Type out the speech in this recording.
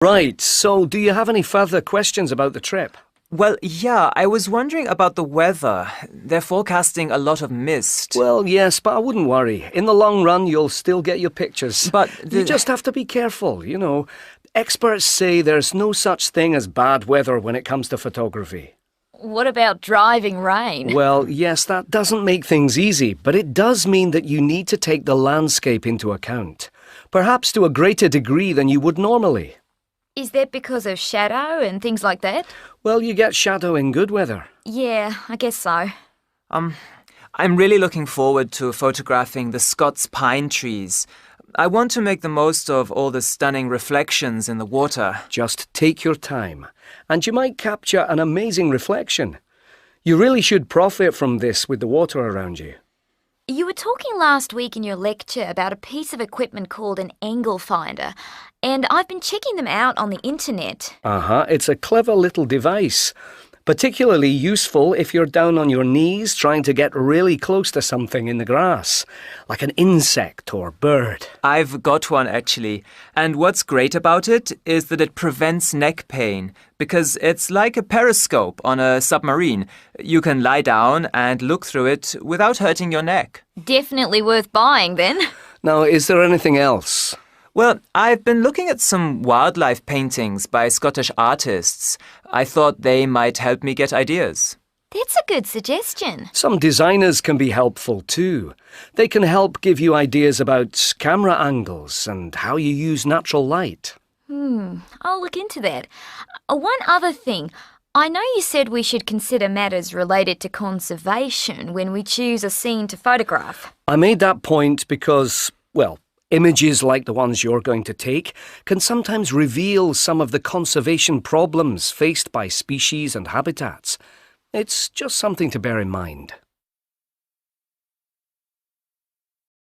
Right, so do you have any further questions about the trip? Well, yeah, I was wondering about the weather. They're forecasting a lot of mist. Well, yes, but I wouldn't worry. In the long run, you'll still get your pictures. But you just have to be careful, Experts say there's no such thing as bad weather when it comes to photography. What about driving rain? Well, yes, that doesn't make things easy, but it does mean that you need to take the landscape into account, perhaps to a greater degree than you would normally. Is that because of shadow and things like that? Well, you get shadow in good weather. Yeah, I guess so. I'm really looking forward to photographing the Scots pine trees. I want to make the most of all the stunning reflections in the water. Just take your time, and you might capture an amazing reflection. You really should profit from this with the water around you. You were talking last week in your lecture about a piece of equipment called an angle finder, and I've been checking them out on the internet. It's a clever little device. Particularly useful if you're down on your knees trying to get really close to something in the grass, like an insect or bird. I've got one actually, and what's great about it is that it prevents neck pain, because it's like a periscope on a submarine. You can lie down and look through it without hurting your neck. Definitely worth buying then. Now, is there anything else? Well, I've been looking at some wildlife paintings by Scottish artists. I thought they might help me get ideas. That's a good suggestion. Some designers can be helpful too. They can help give you ideas about camera angles and how you use natural light. I'll look into that. One other thing. I know you said we should consider matters related to conservation when we choose a scene to photograph. I made that point because, images like the ones you're going to take can sometimes reveal some of the conservation problems faced by species and habitats. It's just something to bear in mind.